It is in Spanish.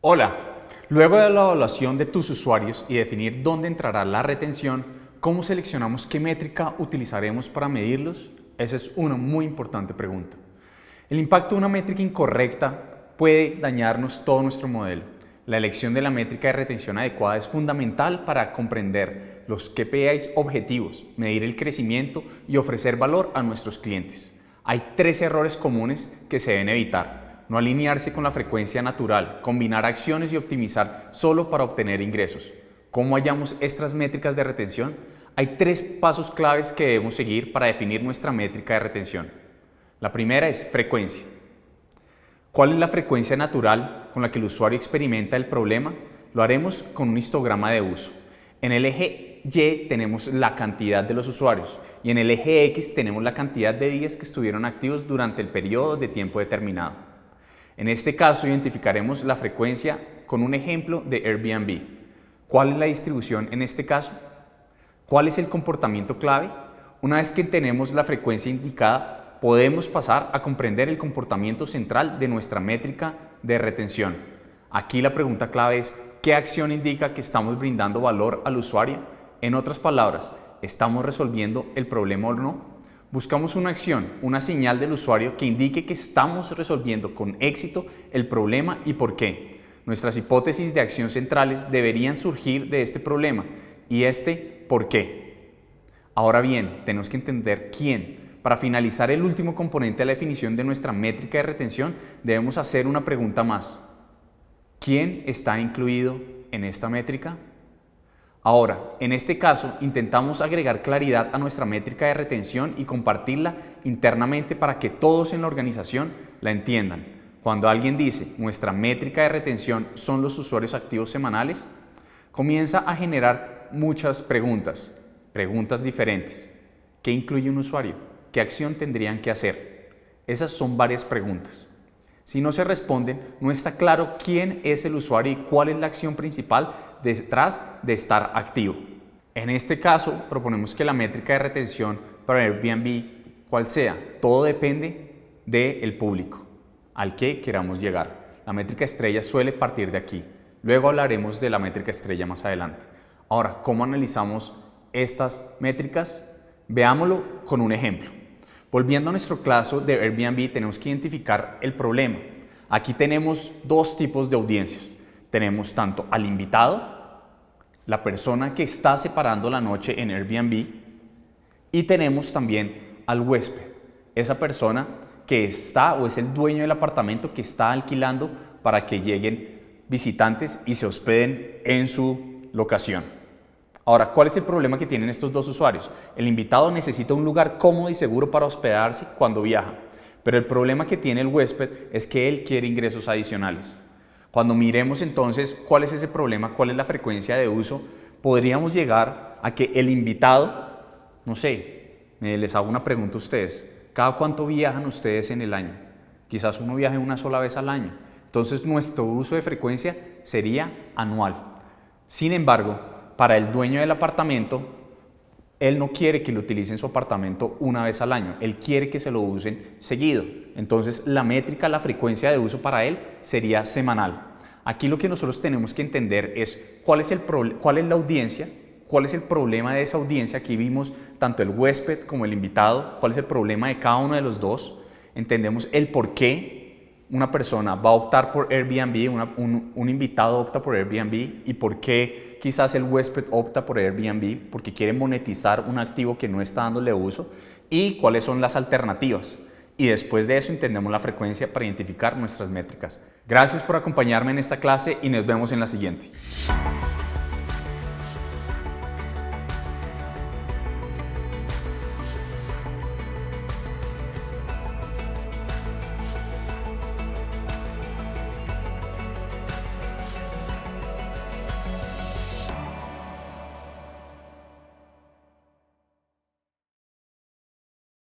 Hola, luego de la evaluación de tus usuarios y definir dónde entrará la retención, ¿cómo seleccionamos qué métrica utilizaremos para medirlos? Esa es una muy importante pregunta. El impacto de una métrica incorrecta puede dañarnos todo nuestro modelo. La elección de la métrica de retención adecuada es fundamental para comprender los KPIs objetivos, medir el crecimiento y ofrecer valor a nuestros clientes. Hay 3 errores comunes que se deben evitar. No alinearse con la frecuencia natural, combinar acciones y optimizar solo para obtener ingresos. ¿Cómo hallamos estas métricas de retención? Hay 3 pasos claves que debemos seguir para definir nuestra métrica de retención. La primera es frecuencia. ¿Cuál es la frecuencia natural con la que el usuario experimenta el problema? Lo haremos con un histograma de uso. En el eje Y tenemos la cantidad de los usuarios y en el eje X tenemos la cantidad de días que estuvieron activos durante el periodo de tiempo determinado. En este caso identificaremos la frecuencia con un ejemplo de Airbnb. ¿Cuál es la distribución en este caso? ¿Cuál es el comportamiento clave? Una vez que tenemos la frecuencia indicada, podemos pasar a comprender el comportamiento central de nuestra métrica de retención. Aquí la pregunta clave es, ¿qué acción indica que estamos brindando valor al usuario? En otras palabras, ¿estamos resolviendo el problema o no? Buscamos una acción, una señal del usuario que indique que estamos resolviendo con éxito el problema y por qué. Nuestras hipótesis de acción centrales deberían surgir de este problema y por qué. Ahora bien, tenemos que entender quién. Para finalizar el último componente de la definición de nuestra métrica de retención, debemos hacer una pregunta más. ¿Quién está incluido en esta métrica? Ahora, en este caso, intentamos agregar claridad a nuestra métrica de retención y compartirla internamente para que todos en la organización la entiendan. Cuando alguien dice, nuestra métrica de retención son los usuarios activos semanales, comienza a generar muchas preguntas diferentes. ¿Qué incluye un usuario? ¿Qué acción tendrían que hacer? Esas son varias preguntas. Si no se responden, no está claro quién es el usuario y cuál es la acción principal detrás de estar activo. En este caso, proponemos que la métrica de retención para Airbnb, cual sea, todo depende del público al que queramos llegar. La métrica estrella suele partir de aquí. Luego hablaremos de la métrica estrella más adelante. Ahora, ¿cómo analizamos estas métricas? Veámoslo con un ejemplo. Volviendo a nuestro caso de Airbnb, tenemos que identificar el problema. Aquí tenemos 2 tipos de audiencias. Tenemos tanto al invitado, la persona que está separando la noche en Airbnb, y tenemos también al huésped, esa persona que está o es el dueño del apartamento que está alquilando para que lleguen visitantes y se hospeden en su locación. Ahora, ¿cuál es el problema que tienen estos 2 usuarios? El invitado necesita un lugar cómodo y seguro para hospedarse cuando viaja, pero el problema que tiene el huésped es que él quiere ingresos adicionales. Cuando miremos entonces cuál es ese problema, cuál es la frecuencia de uso, podríamos llegar a que el invitado, no sé, les hago una pregunta a ustedes, ¿cada cuánto viajan ustedes en el año? Quizás uno viaje una sola vez al año, entonces nuestro uso de frecuencia sería anual. Sin embargo, para el dueño del apartamento, él no quiere que lo utilicen su apartamento una vez al año, él quiere que se lo usen seguido. Entonces la métrica, la frecuencia de uso para él sería semanal. Aquí lo que nosotros tenemos que entender es cuál es la audiencia, cuál es el problema de esa audiencia. Aquí vimos tanto el huésped como el invitado, cuál es el problema de cada uno de los dos. Entendemos el por qué una persona va a optar por Airbnb, un invitado opta por Airbnb y por qué quizás el huésped opta por Airbnb, porque quiere monetizar un activo que no está dándole uso, y cuáles son las alternativas. Y después de eso entendemos la frecuencia para identificar nuestras métricas. Gracias por acompañarme en esta clase y nos vemos en la siguiente.